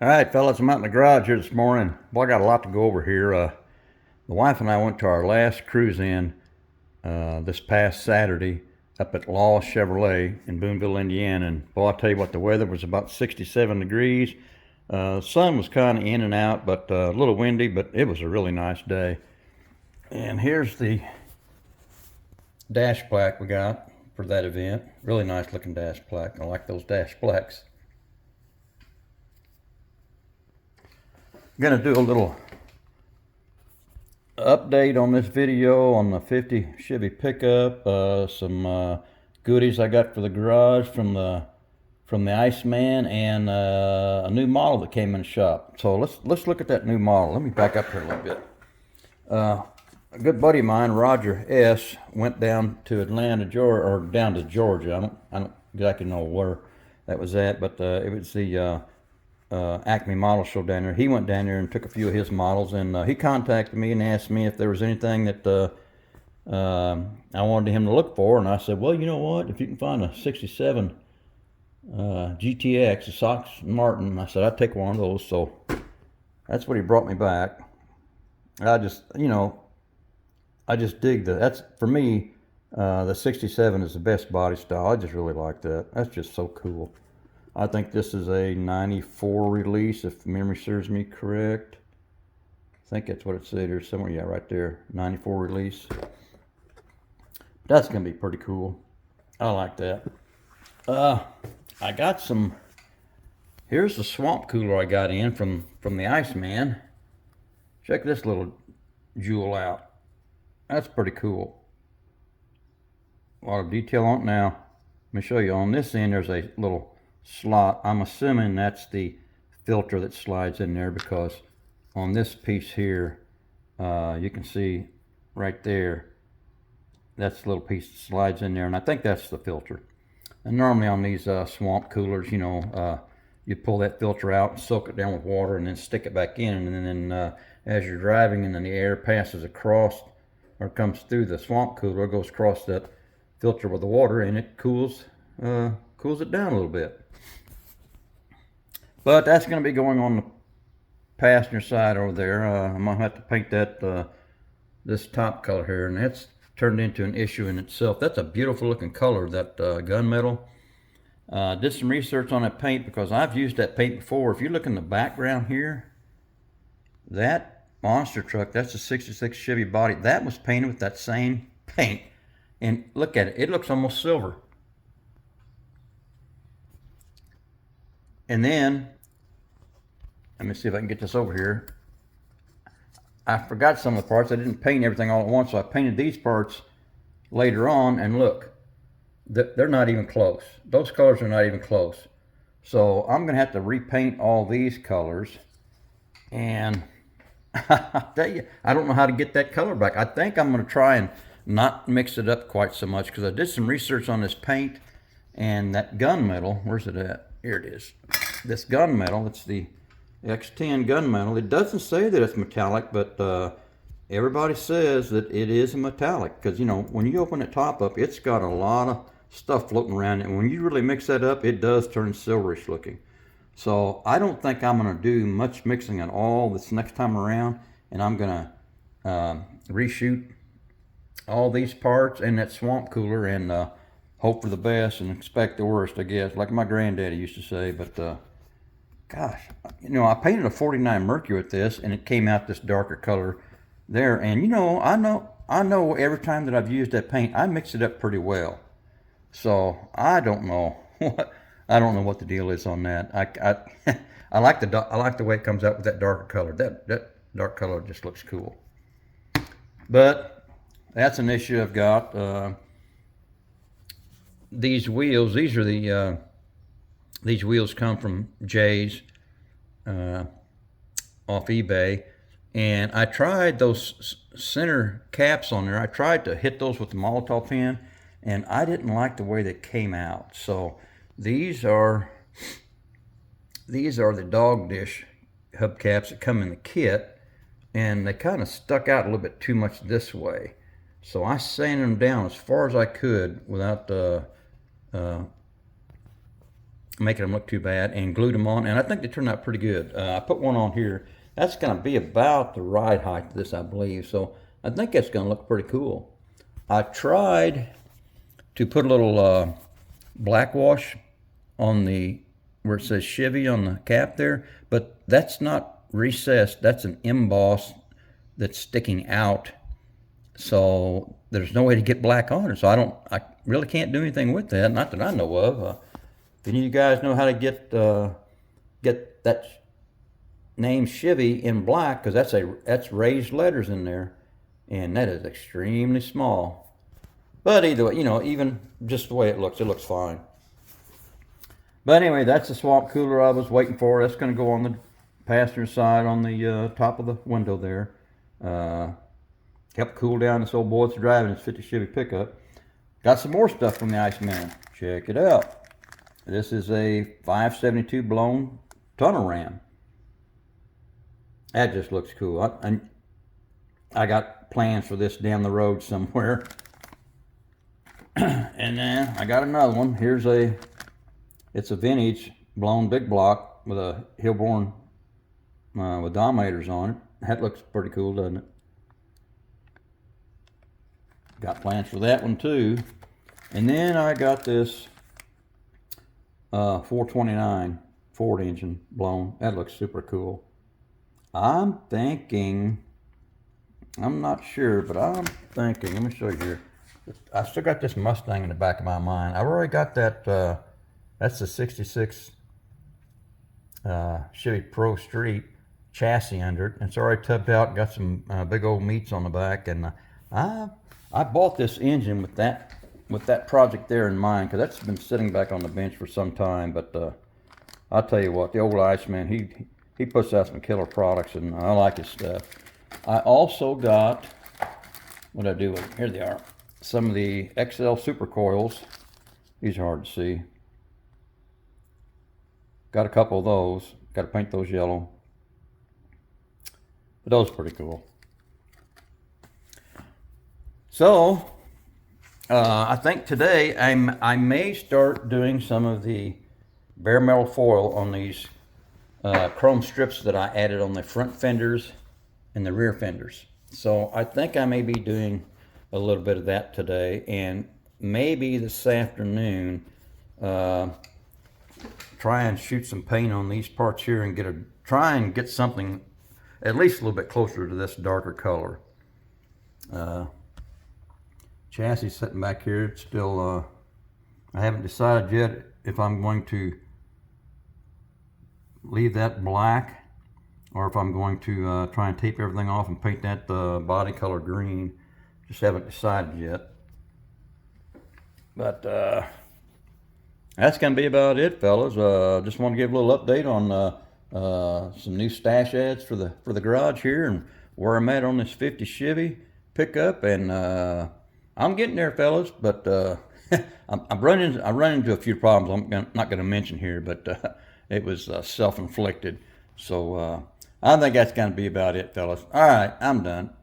All right, fellas, I'm out in the garage here this morning. Boy, I got a lot to go over here. The wife and I went to our last cruise in this past Saturday up at Law Chevrolet in Boonville, Indiana. And boy, I tell you what, the weather was about 67 degrees. Sun was kind of in and out, but a little windy, but it was a really nice day. And here's the dash plaque we got for that event. Really nice looking dash plaque. I like those dash plaques. I'm gonna do a little update on this video on the 50 Chevy pickup. Some goodies I got for the garage from the Iceman, and a new model that came in the shop. So let's look at that new model. Let me back up here a little bit. A good buddy of mine, Roger S., went down to Atlanta, Georgia, or down to Georgia. I don't exactly know where that was at, but it was the Acme Model Show down there. He went down there and took a few of his models, and he contacted me and asked me if there was anything that I wanted him to look for, and I said, well, you know what? If you can find a 67 GTX, a Sox Martin, I said I'd take one of those. So that's what he brought me back. I just dig that's for me. The 67 is the best body style. I just really like that. That's just so cool. I think this is a 94 release, if memory serves me correct. I think that's what it said here somewhere. Yeah, right there, 94 release. That's gonna be pretty cool. I like that. I got some. Here's the swamp cooler I got in from the Iceman. Check this little jewel out. That's pretty cool. A lot of detail on it now. Let me show you. On this end, there's a little slot. I'm assuming that's the filter that slides in there, because on this piece here, you can see right there, that's the little piece that slides in there, and I think that's the filter. And normally on these swamp coolers, you pull that filter out and soak it down with water and then stick it back in, and then as you're driving and then the air passes across or comes through the swamp cooler, it goes across that filter with the water, and it cools it down a little bit. But that's going to be going on the passenger side over there. I'm going to have to paint that this top color here, and that's turned into an issue in itself. That's a beautiful looking color, that gunmetal. Did some research on that paint, because I've used that paint before. If you look in the background here, that monster truck, that's a 66 Chevy body, that was painted with that same paint. And look at it, it looks almost silver. And then, let me see if I can get this over here. I forgot some of the parts. I didn't paint everything all at once, so I painted these parts later on, and look, they're not even close. Those colors are not even close. So I'm gonna have to repaint all these colors, and I tell you, I don't know how to get that color back. I think I'm gonna try and not mix it up quite so much, because I did some research on this paint, and that gunmetal, where's it at? Here it is. This gunmetal, it's the X10 gunmetal. It doesn't say that it's metallic, but everybody says that it is a metallic, because when you open the top up, it's got a lot of stuff floating around it, and when you really mix that up, it does turn silverish looking. So I don't think I'm going to do much mixing at all this next time around, and I'm going to reshoot all these parts and that swamp cooler, and hope for the best and expect the worst, I guess, like my granddaddy used to say. But gosh, I painted a 49 Mercury with this, and it came out this darker color there. And I know every time that I've used that paint, I mix it up pretty well. So I don't know what the deal is on that. I like the way it comes out with that darker color. That dark color just looks cool. But that's an issue I've got. These wheels, these wheels come from Jay's off eBay, and I tried those center caps on there. I tried to hit those with the Molotov pen, and I didn't like the way they came out. So these are the dog dish hubcaps that come in the kit, and they kind of stuck out a little bit too much this way. So I sanded them down as far as I could without making them look too bad, and glued them on, and I think they turned out pretty good. I put one on here. That's going to be about the right height of this, I believe, so I think that's going to look pretty cool. I tried to put a little black wash on the where it says Chevy on the cap there, but that's not recessed. That's an emboss that's sticking out, so there's no way to get black on it. So I really can't do anything with that, not that I know of. If any of you guys know how to get that name Chevy in black, because that's raised letters in there, and that is extremely small. But either way, even just the way it looks fine. But anyway, that's the swamp cooler I was waiting for. That's going to go on the passenger side on the top of the window there. Help cool down this old boy that's driving his 50 Chevy pickup. Got some more stuff from the Iceman. Check it out. This is a 572 blown tunnel ram. That just looks cool. I got plans for this down the road somewhere. And then I got another one. It's a vintage blown big block with a Hillborn with dominators on it. That looks pretty cool, doesn't it? Got plans for that one too. And then I got this 429 Ford engine blown. That looks super cool. I'm thinking, I'm not sure, but I'm thinking, let me show you here. I still got this Mustang in the back of my mind. I've already got that, that's the 66 Chevy Pro Street chassis under it. It's already tubbed out, got some big old meats on the back, and I bought this engine with that project there in mind, because that's been sitting back on the bench for some time. But I'll tell you what, the old Iceman, he puts out some killer products, and I like his stuff. I also got, what did I do with it? Here they are. Some of the XL Super Coils. These are hard to see. Got a couple of those. Got to paint those yellow. But those are pretty cool. So, I think today I may start doing some of the bare metal foil on these chrome strips that I added on the front fenders and the rear fenders. So I think I may be doing a little bit of that today, and maybe this afternoon try and shoot some paint on these parts here and try and get something at least a little bit closer to this darker color. Chassis sitting back here, it's still I haven't decided yet if I'm going to leave that black or if I'm going to try and tape everything off and paint that body color green. Just haven't decided yet. But that's going to be about it, fellas. Just want to give a little update on some new stash ads for the garage here and where I'm at on this 50 Chevy pickup. And I'm getting there, fellas. But I'm running into a few problems I'm not going to mention here, but it was self-inflicted. So I think that's going to be about it, fellas. All right, I'm done.